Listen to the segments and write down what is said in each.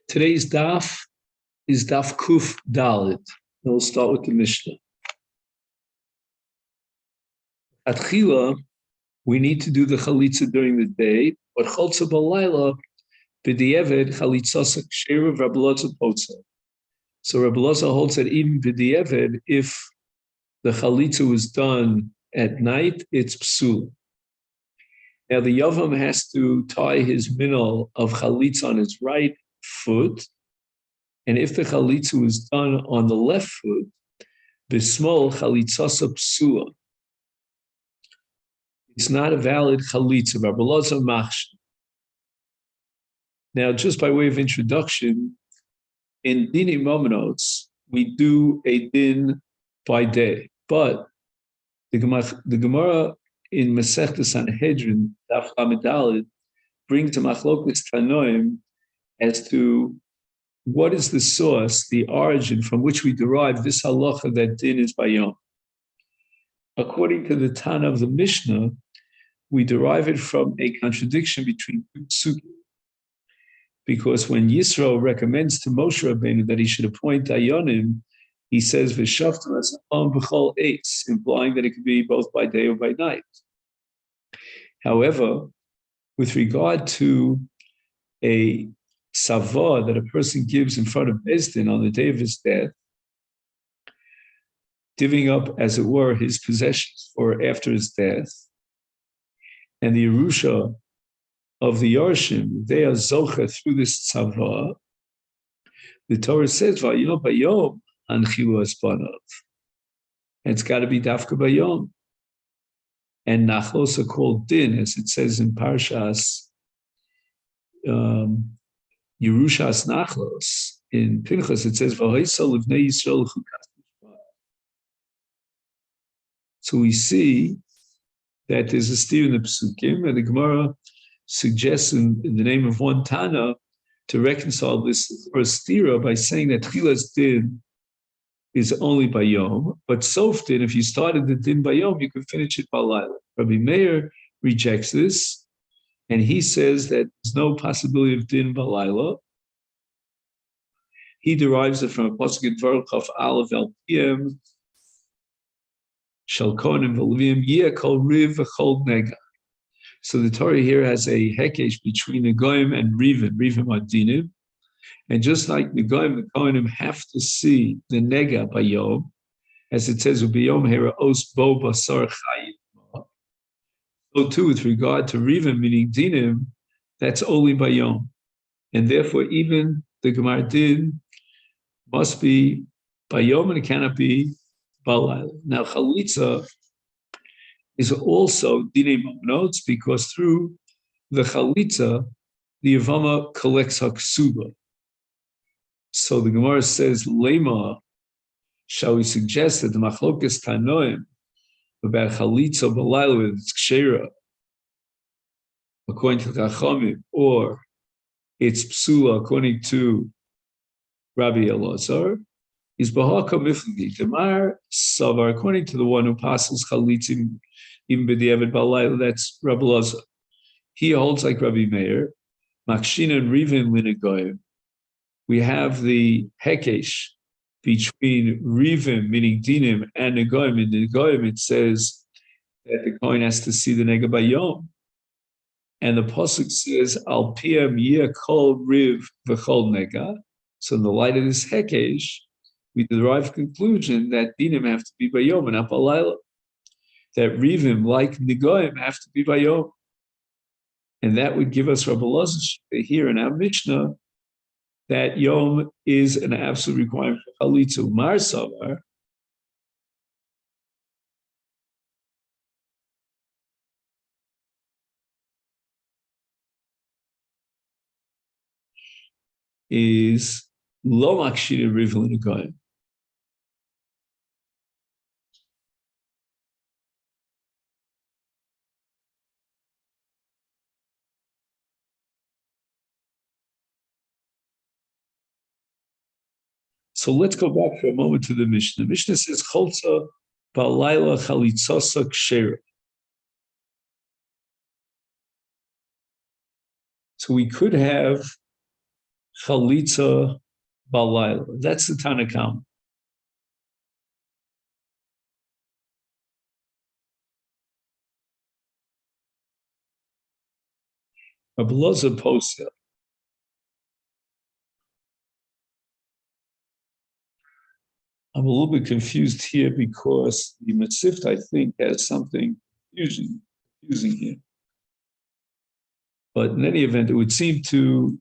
Today's daf is daf kuf dalit. We'll start with the Mishnah. At Chila, we need to do the chalitza during the day, but chaltza b'layla b'di'eved chalitzasa k'shera of Rabbi Elazar potza. So Rabbi Elazar holds that even b'di'eved, if the chalitza was done at night, it's psul. Now the Yavam has to tie his minol of chalitza on his right foot, and if the chalitza was done on the left foot, b'smol chalitzasa psula. It's not a valid chalitza. Rabbi Elazar machshir. Now, just by way of introduction, in Dini Momenos, we do a din by day, but the Gemara in Masechet Sanhedrin, Daf Lamed Daled, brings a machlokas tanoim as to what is the source, the origin from which we derive this halacha that din is by yom. According to the Tana of the Mishnah, we derive it from a contradiction between two psukim. Because when Yisro recommends to Moshe Rabbeinu that he should appoint Dayanim, he says, V'shaftu as am b'chol eitz, implying that it could be both by day or by night. However, with regard to a savah that a person gives in front of Beis Din on the day of his death, divvying up, as it were, his possessions for after his death, and the Yerusha of the Yarshim, they are zocha through this tzavah. The Torah says, "Vayom bayom anchilu asbanav." It's got to be dafka bayom. And nachlos are called din, as it says in Parshas Yerushas nachlos. In Pinchas, it says, "V'hoisol livnei Yisrael chukas." So we see that there's a steer in the psukim, and the Gemara suggests in the name of one Tana to reconcile this first stira by saying that Chilas din is only by Yom, but Sof din, if you started the din by Yom, you could finish it by Laila. Rabbi Meir rejects this, and he says that there's no possibility of din by Laila. He derives it from a pasuk in Dvar Chaf Aleph El Piem, Shel Kohanim V'Levim Yeh Kol Riv V'Chol Nega. So the Torah here has a hekesh between Negoim and Rivim. Rivim are dinim. And just like Negoim, the Kohanim have to see the nega by Yom, as it says, Ubiyom Hera Os Bo Basar Chayim. So too, with regard to Rivim, meaning dinim, that's only by Yom. And therefore, even the Gemara din must be by Yom, and it cannot be by Laila. Now, Chalitza is also dinei notes because through the chalitza, the Yevamot collects haksuba. So the Gemara says, Lema, shall we suggest that the machlokas tanoim about chalitza b'layla with its kshera, according to the Chachamim, or its psula, according to Rabbi Elazar, is bahaka miflagi. Demar savar, according to the one who passes chalitzim even b'di'evet b'layla, that's Rabbi Elazar. He holds like Rabbi Meir, Makshin and Rivim l'negoyim. We have the hekesh between Rivim, meaning dinim, and negoyim. In negoyim, it says that the kohen has to see the nega bayom, and the pasuk says al piyam yeh kol riv v'chol nega. So in the light of this hekesh, we derive conclusion that dinim have to be bayom and not b'layla. That Rivim, like Negoim, have to be by Yom. And that would give us Rabbi Elazar here in our Mishnah that Yom is an absolute requirement for Chalitza. Mar Savar is Lo Makshir Rivim Negoim. So let's go back for a moment to the Mishnah. The Mishnah says, Cholza ba'layla chalitzasa kshera. So we could have chalitza balayla. That's the Tanakam. Rabbi Loza posel. I'm a little bit confused here because the Masechet, I think, has something confusing here. But in any event, it would seem to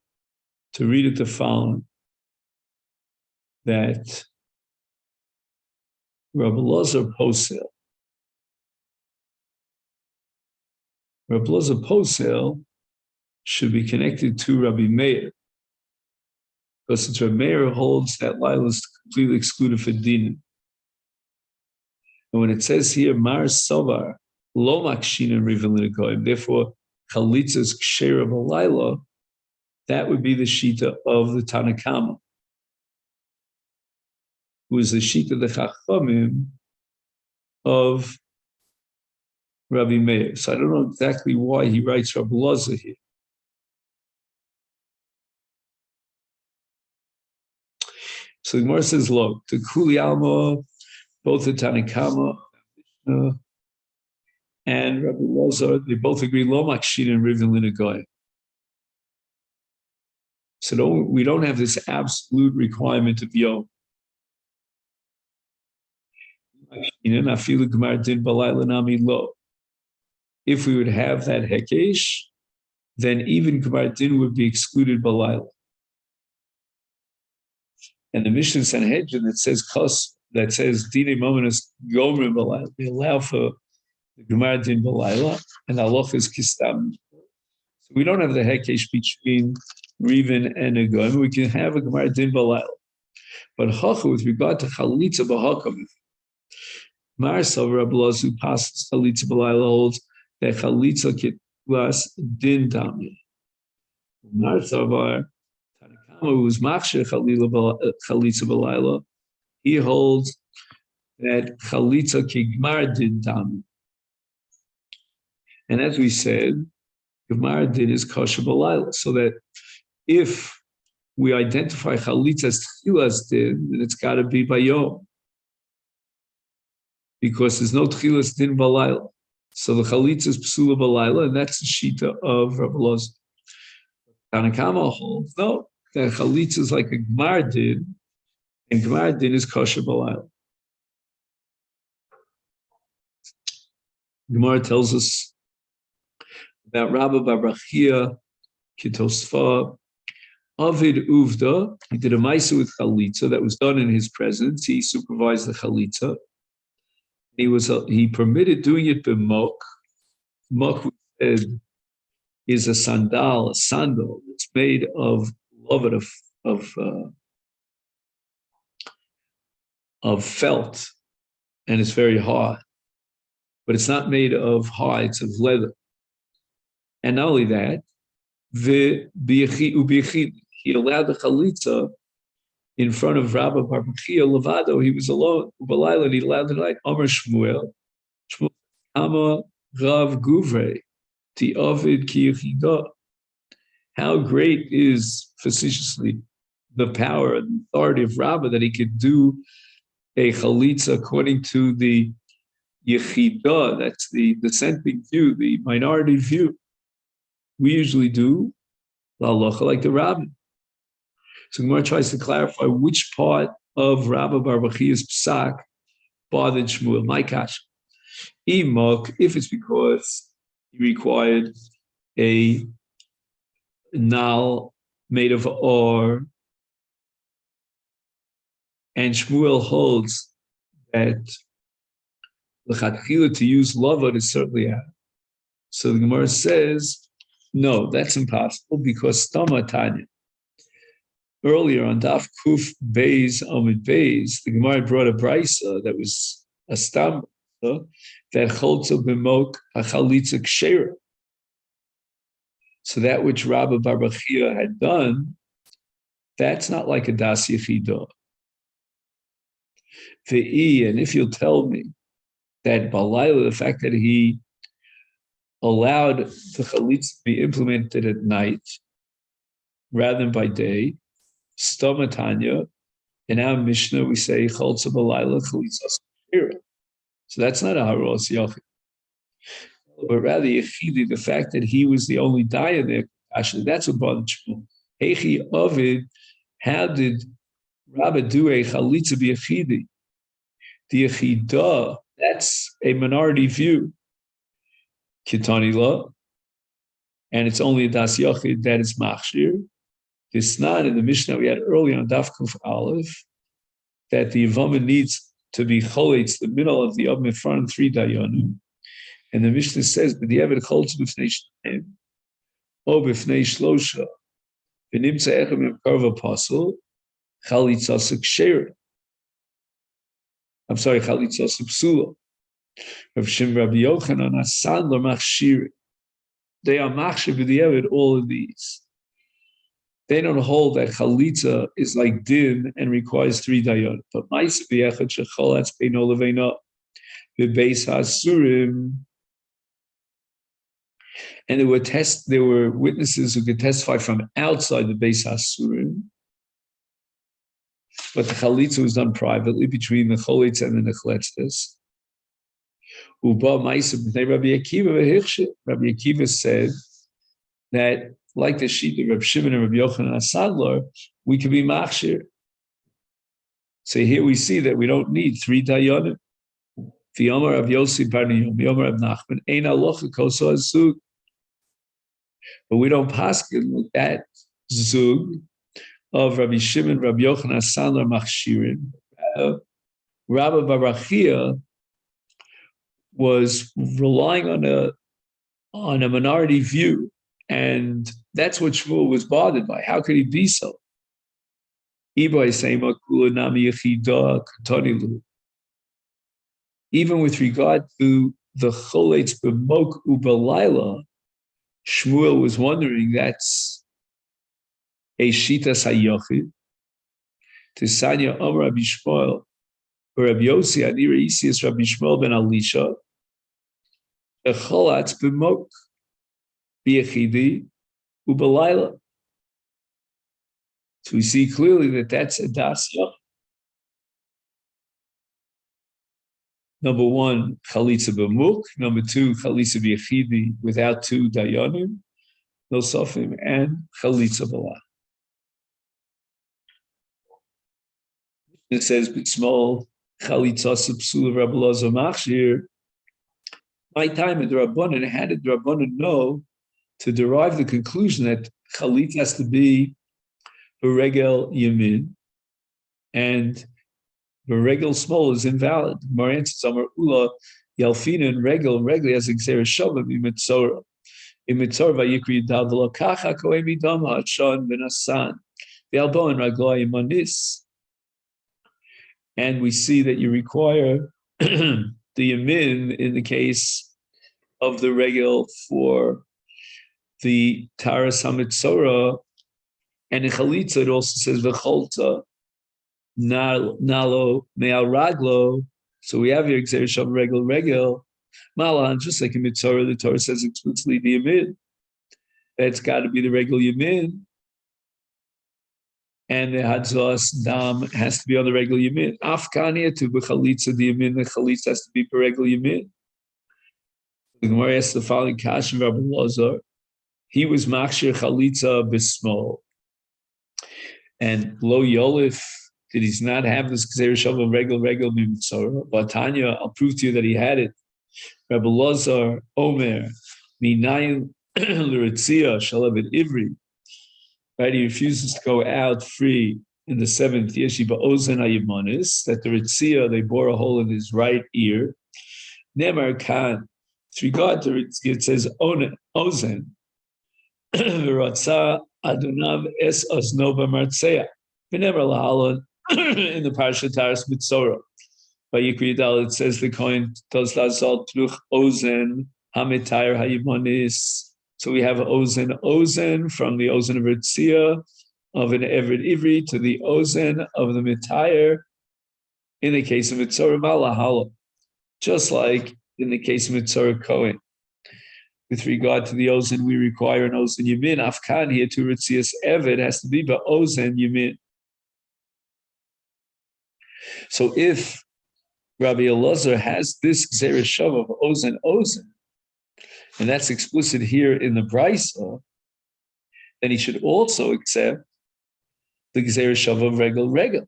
read it the following, that Rabbi Loza posel should be connected to Rabbi Meir, because since Rabbi Meir holds that Lila is completely excluded for dinim. And when it says here, Mar Savar, Lo Makshin and Rivin Goyim, therefore Chalitza's Ksher of a Lila, that would be the Shita of the Tanakama, who is the Shita, the Chachamim of Rabbi Meir. So I don't know exactly why he writes Rabbi Loza here. So the Gemara says, look, the Kuli Alma, both the Tanakama and Rabbi Loza, they both agree, Lo Makshin and Rivin Linagoy. So we don't have this absolute requirement of Yom. If we would have that Hekesh, then even Gemar Din would be excluded Balayla. And the Mishnah Sanhedrin that says Dine Mominus Gomer Balayla, they allow for the Gemar Din Balayla, and Allah is Kistam. So we don't have the Hekesh between Rivin and a Gomer. We can have a Gemar Din Balayla. But Hacha, with regard to Chalitza Bahakam, Marsal Rabbi Loza passes Chalitza Balayla holds that Chalitza Kitlas Din Dami. Marsavar Tanakama, who's Machsher Chalitza Balayla, he holds that Chalitza Kigmar Din Dami. And as we said, Kigmar Din is Kosher Balayla, so that if we identify Chalitza as Tchilas Din, then it's got to be by Yom, because there's no Tchilas Din Balayla. So the Chalitza is Psula Balayla, and that's the Shita of Rabbi Loza. Tanakama holds, no, that Chalitza is like a Gmar Din, and Gmar Din is Kosher Balayla. Gemara tells us about Rabbi Bar Bachia, Kitosfa, Avid Uvda. He did a Maisa with Chalitza that was done in his presence. He supervised the Chalitza. He permitted doing it b'mok. Mok is a sandal that's made of lovet of felt, and it's very hard. But it's not made of hides, of leather. And not only that, he allowed the Chalitza in front of Rabbi Bar Bachia Levado. He was alone. And he allowed the night. Amar Shmuel, Ama Rav Guvre, Ti Ovid Ki Yechidah. How great is, facetiously, the power and authority of Rabbi that he could do a Chalitza according to the Yechidah, that's the dissenting view, the minority view. We usually do La Halacha like the Rabbi. So Gemara tries to clarify which part of Rabbi Bar Bachia's psak bothered Shmuel. My kash. If it's because he required a nal made of ore, and Shmuel holds that l'chadchila to use lava is certainly out. So the Gemara says, no, that's impossible, because Stama Tanya. Earlier on Daf Kuf Beis Amid Beis, the Gemara brought a brisa that was a stam that holds a b'mok a chalitza kshera. So that which Rabbi Bar Bachia had done, that's not like a das yechidah. And if you'll tell me that Balayla, the fact that he allowed the chalitza to be implemented at night rather than by day, Stomatanya. In our Mishnah, we say Cholza B'Laila Chalitzas Shira. So that's not a Haros Yachid. But rather, Yechidi, the fact that he was the only Daya there, actually, that's a bunch. Hechi Ovid, how did Rabbi do a Chalitza B'Yechidi? The Yechidah, that's a minority view. Kitani law, and it's only a Das Yachid that is Machshir. This not in the Mishnah we had earlier on Daf Kuf Aleph, that the Yevamot needs to be Cholitz, the middle of the Yom in front of 3 Dayanim. And the Mishnah says, but the Eved Cholitz B'fnei Shneim, O B'fnei Shlosha, V'nimtza Echem Im Karv Apostle, Chalitzas Ksheira. I'm sorry, Chalitzas Psula. Rav Shim Rabbi Yochanan Asan Lo Machshir. They are Machshir B'diavad, all of these. They don't hold that Chalitza is like Din and requires 3 Dayan. But Ma'aseh B'Yechad Shecholatz Beino Leveino B'Beis HaSurim. And there were witnesses who could testify from outside the Beis HaSurim. But the Chalitza was done privately between the Cholitz and the Nechletzes. Uba Ma'aseh B'nei Rabbi Akiva V'Hichshit. Rabbi Akiva said that, like the sheet of Reb Shimon and Reb Yochanan Asadler, we can be machshir. So here we see that we don't need 3 dayanim. The Omer of Yossi Bar Yomi, Omer of Nachman, Ein Alocha Koso Azug. But we don't paskin with that zug of Rabbi Shimon, Rabbi Yochanan Asadler machshirin. Rabbi Barachia was relying on a minority view. And that's what Shmuel was bothered by. How could he be so? Even with regard to the Choletz B'Mok U'Balayla, Shmuel was wondering, that's a Shitas HaYochid. Tisanya Omer Rabbi Shmuel, or Rabbi Yossi, Anira Isias Rabbi Shmuel ben Alisha, the Choletz B'Mok B'Yechidi U'Balayla. So we see clearly that that's a Das Yachid. Number 1, Chalitza B'Muk. Number 2, Chalitza B'Yechidi without 2 Dayanim, no Sofim, and Chalitza B'Layla. It says, B'Tzmol Chalitza S'Psula Rabbi Elazar Machshir. My time in the Rabbanan, how did the Rabbanan know to derive the conclusion that Chalit has to be Beregel Yamin and Beregel Small is invalid? Maran says, Amar Ula Yalfina and Regel has Xer Shavim Imitzora. Imitzor Vayikri Yadav Lakacha Koemi Dam Hachon Ben Asan V'Albo and Ragla Imanis. And we see that you require the Yamin in the case of the Regel for the Taras HaMitzora, and in Chalitza it also says V'cholta Nalo Me'al Raglo. So we have here Xer Shav Regel Malan, just like in Mitzora, the Torah says explicitly the Yamin. It's got to be the Regel Yamin, and the Hadzos Dam has to be on the Regel Yamin. Afkania to B'chalitza the Yamin, the Chalitza has to be per Regel Yamin. The Gemara asks the following question: Rabbi Elazar, he was Machshir Chalitza B'Smol, and Lo Yolif, did he not have this Gzeir Shav Regel Mitzora? But Tanya, I'll prove to you that he had it. Rabbi Elazar Omer Minayin L'Ritzia Shalabit Ivri. Right, he refuses to go out free in the 7th Yeshiva Ozen Hayimanis, that the Ritzia, they bore a hole in his right ear. Nemar Khan, with regard to Ritzia, it says Ozen. V'ratza Adonav es Oznova Martzea. V'never Lahalon in the Parsha Taras Mitzora. By Yikri Yadal, it says the coin does lazal truch Ozen Hamitayr Hayimanis. So we have Ozen from the Ozen of Ritzia of an Eved Ivri to the Ozen of the Mitayr in the case of Mitzorah Malahala, just like in the case of Mitzorah Kohen. With regard to the Ozen, we require an Ozen Yamin. Afkan here to Ritzias Eved has to be by Ozen Yamin. So if Rabbi Elazar has this Gzeira Shava of Ozen, and that's explicit here in the Brisa, then he should also accept the Gzeira Shava of Regel.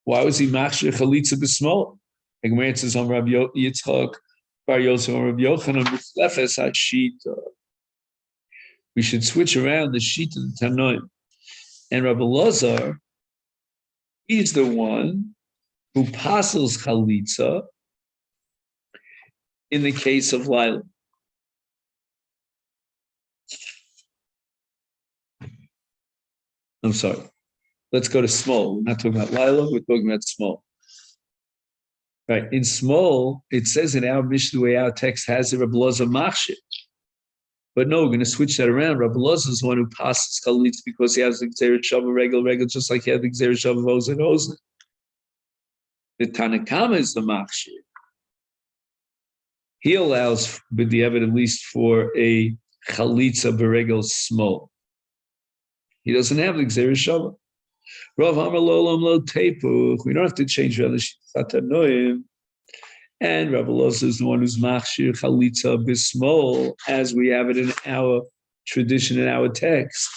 Why was he Machshir Chalitza B'Smol? The Gemara says on Rabbi Yitzchak Bar Yosef on Rabbi Yochanan B'Lefes HaShita. We should switch around the Shita of the Tanoim. And Rabbi Elazar, he's the one who passes Chalitza in the case of Lila. I'm sorry. Let's go to small. We're not talking about Lila, we're talking about small. Right. In small, it says in our Mishnah, the way our text has it, Rabbi Elazar Machshir. But no, we're going to switch that around. Rabbi Elazar is the one who passes Chalitza because he has the Gzeira Shava Regel, just like he had the Gzeira Shava Ozen. The Tanakama is the Machshir. He allows, with the evidence, at least for a Chalitza Beregel small. He doesn't have the Gzeira Shava. Rav Amar Lo Lo Tepuch. We don't have to change the Satanoim. And Rabbi Elazar is the one who's Machshir Chalitza Bismol, as we have it in our tradition, in our text.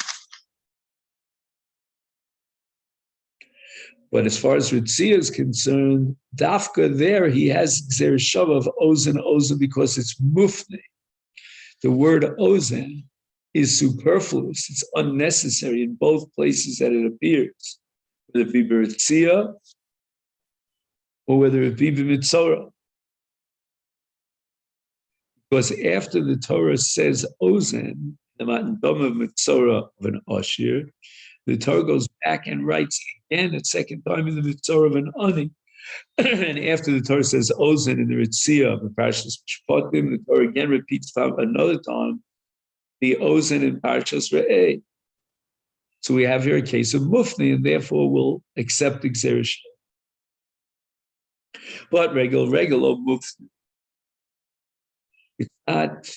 But as far as Ritzia is concerned, Dafka there, he has Gzeira Shava of Ozen because it's Mufne. The word Ozen is superfluous. It's unnecessary in both places that it appears, whether it be Ritzia or whether it be B'Mitzorah. Because after the Torah says Ozen, the Matan Dom of Mitzorah of an Ashir, the Torah goes back and writes again a second time in the Mitzorah of an Ani. And after the Torah says Ozen in the Ritzia of the Parshas Mishpatim, the Torah again repeats another time the Ozen in Parshas Re'eh. So we have here a case of Mufni, and therefore we'll accept the Gzeira Shava. But Regel or Mufni. It's not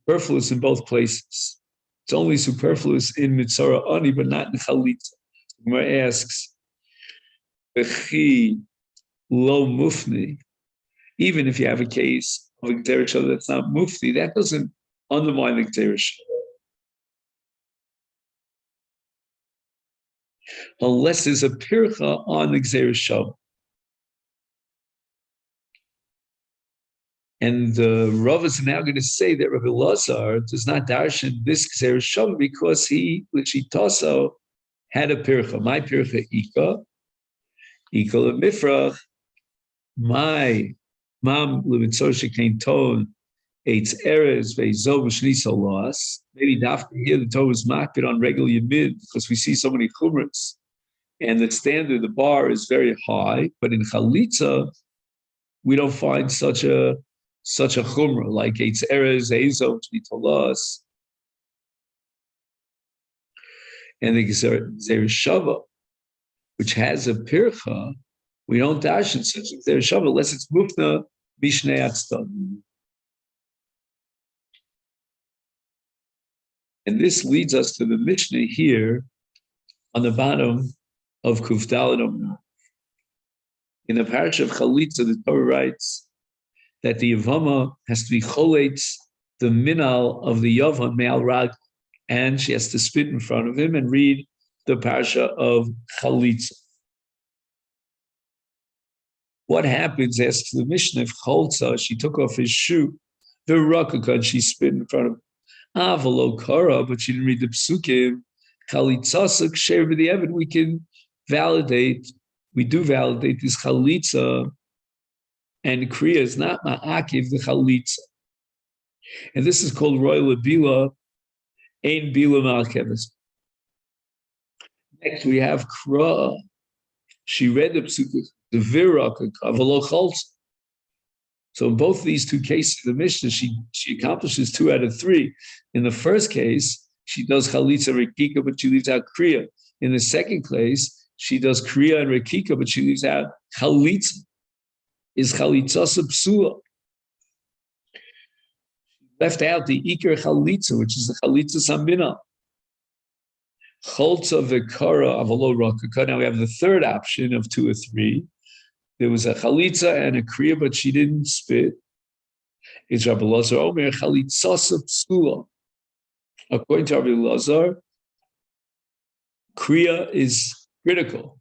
superfluous in both places. It's only superfluous in Mitzorah Ani, but not in Chalitza. Gemara asks, V'chi lo mufni, even if you have a case of a Gzeira Shava that's not mufni, that doesn't undermine the Gzeira Shava. Unless there's a pircha on the Gzeira Shava. And the Rav is now going to say that Rabbi Elazar does not darshan this Gzeira Shava because he, L'shitaso, had a pircha. My pircha Ika Lemifrach, my Mam Levitzor Shekain Ton, Eitz Erez Ve'izov Shniso Loas. Maybe Dafka here the Torah was makbid on regular Yemid because we see so many chumras. And the standard, the bar is very high, but in Chalitza, we don't find such a chumrah like Eitz Erez, Eizov, Shnitolas, and the Gzeira Shava, which has a pircha, we don't dash in such a Gzeira Shava unless it's mufna mishnei atzton. And this leads us to the Mishnah here on the bottom of Kuf Daled. In the parish of Chalitza, the Torah writes that the Yevamot has to be choletz the minal of the Yavan me'al rag, and she has to spit in front of him and read the parasha of Chalitza. What happens, asks the Mishnah, if Cholza, she took off his shoe, the Rakaka, and she spit in front of him. Avalo Kara, but she didn't read the Psukim. Chalitza, share with the Evid, we do validate this Chalitza, and Kriya is not Ma'akiv, the Chalitza. And this is called Roy Labila, Ein Bila Ma'akeves. Next, we have Kra. She read the Psukim, the Viraka, Avalo Cholza. So in both these two cases, the Mishnah, she accomplishes 2 out of 3. In the first case, she does Chalitza Rekika, but she leaves out Kriya. In the second case, she does Kriya and Rekika, but she leaves out Chalitza. Is Chalitza Psula. Left out the Iker Chalitza, which is the Chalitza Samina. Cholza v'kara avalo rakaka. Now we have the third option of 2 or 3. There was a chalitza and a kriya, but she didn't spit. It's Rabbi Lazar Omer chalitzasa psula. According to Rabbi Lazar, kriya is critical.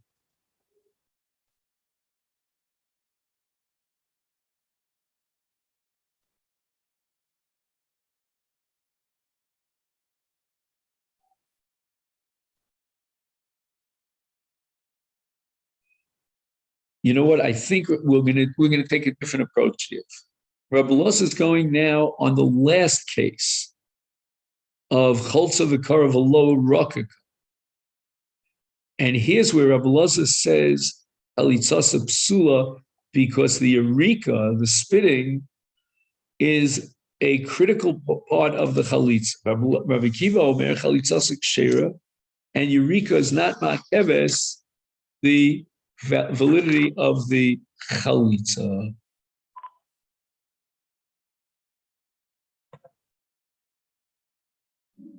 You know what? I think we're gonna take a different approach here. Rabbi Lazar is going now on the last case of cholza v'kara v'lo rakaka. And here's where Rabbi Lazar says alitzasa psula, because the eureka, the spitting, is a critical part of the chalitza. Rabbi Kiva Omer chalitzasa kshera, and eureka is not ma'keves the validity of the chalitza.